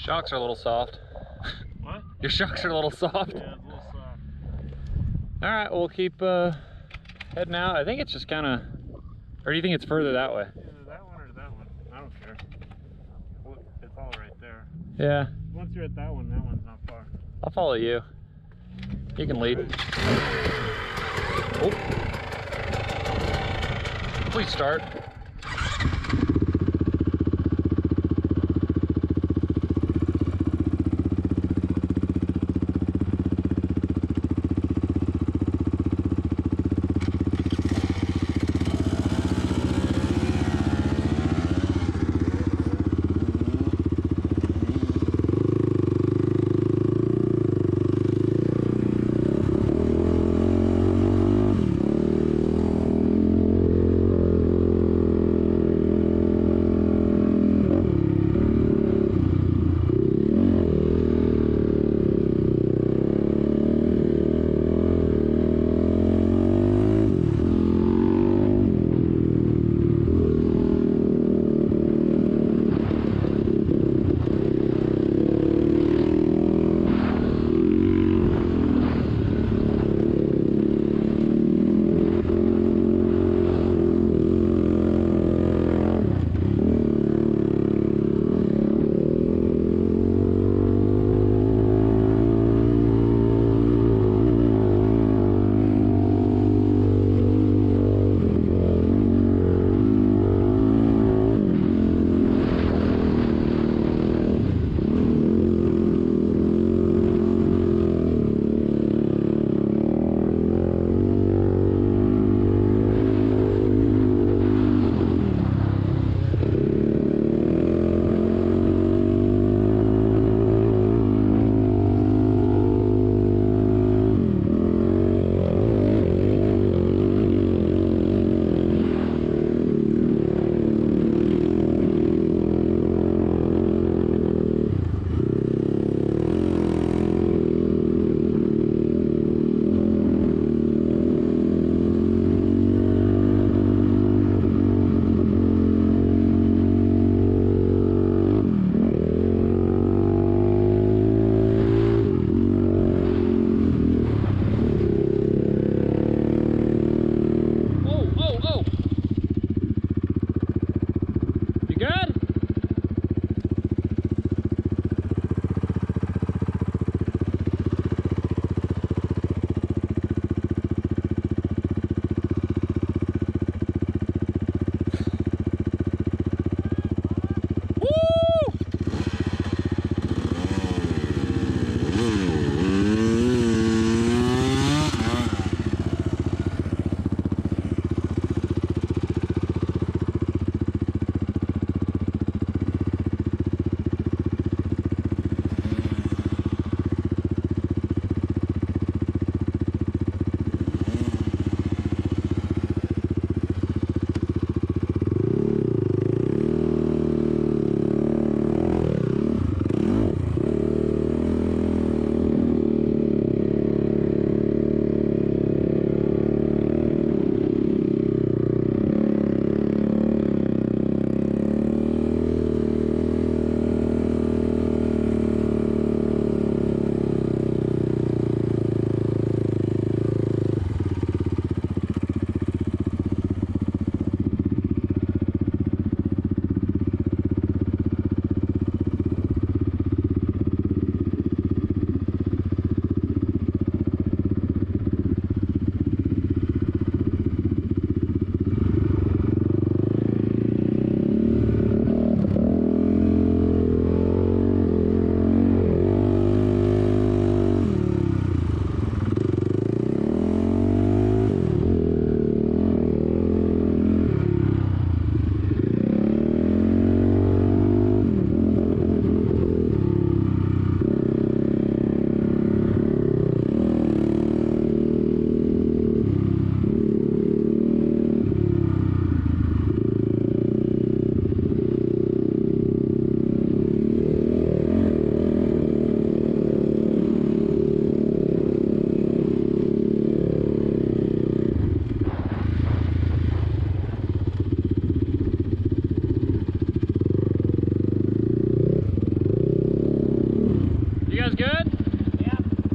Shocks are a little soft. What? Your shocks are a little soft. Yeah, it's a little soft. All right, we'll keep heading out. I think it's just kind of, or do you think it's further that way? Either that one or that one. I don't care. It's all right there. Yeah. Once you're at that one's not far. I'll follow you. You can lead. Oh. Please start.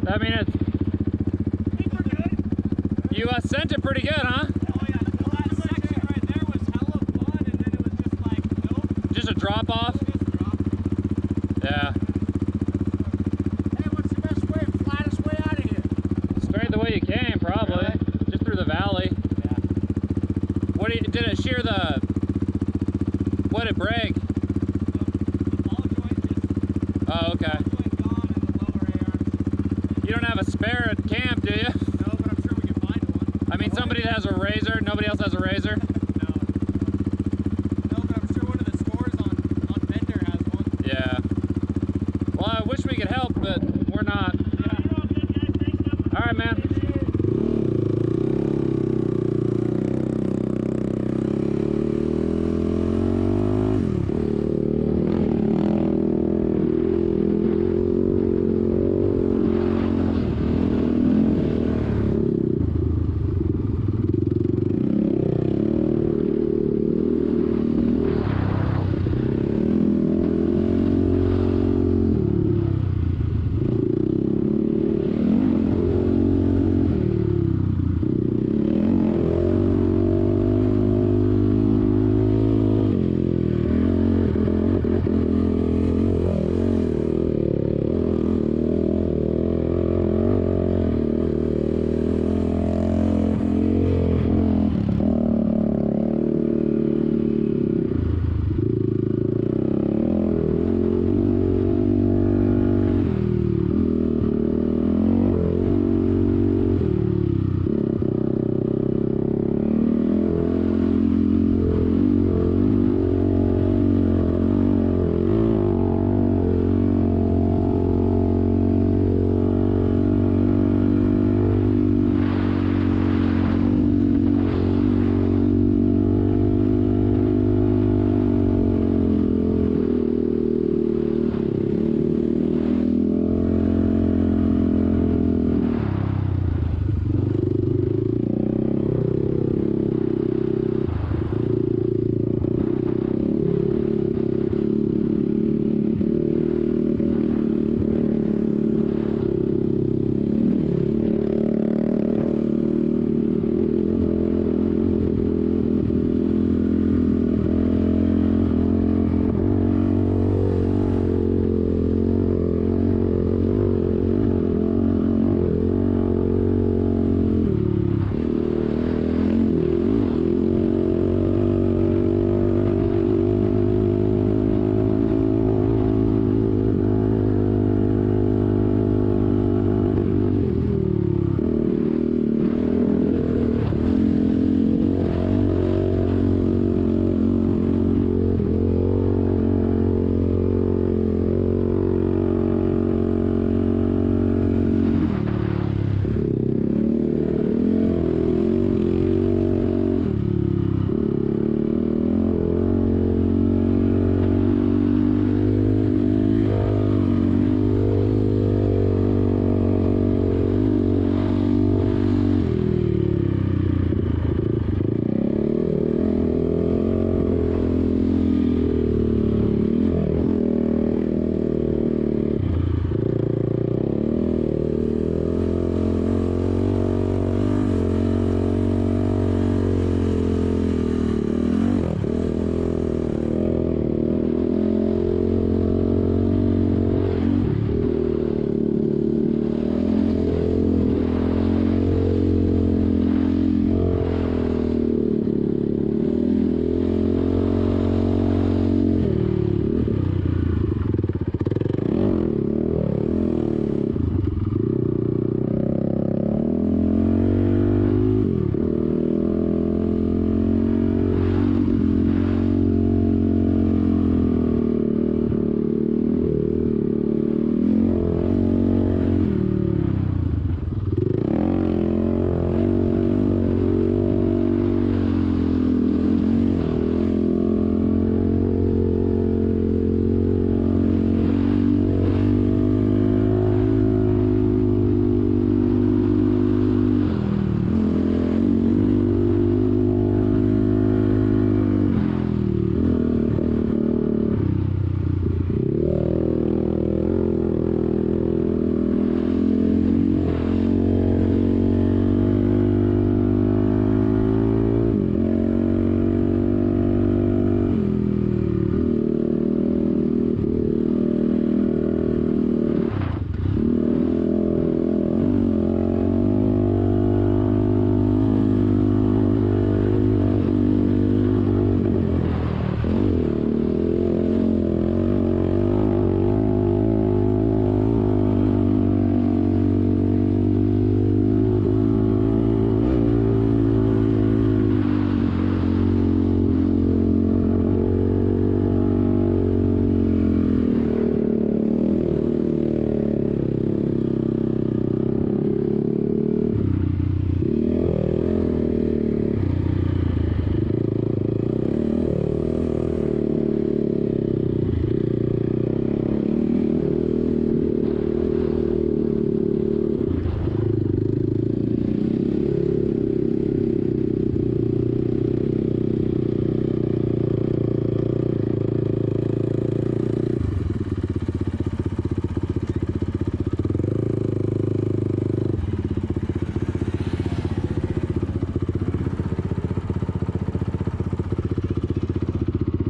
I mean, it's... You sent it pretty good, huh? Oh yeah, well, that section right there was hella fun, and then it was just like, nope. Just a drop off? Just drop. Yeah. Hey, what's the best way, flattest way out of here? Straight the way you came, probably. Really? Just through the valley. Yeah. What did it shear the... What did it break? The ball joint just... Oh, okay. Ball joint gone in the lower arms. You don't have a spare at camp, do you? No, but I'm sure we can find one. I mean, somebody that has a razor, nobody else has a razor.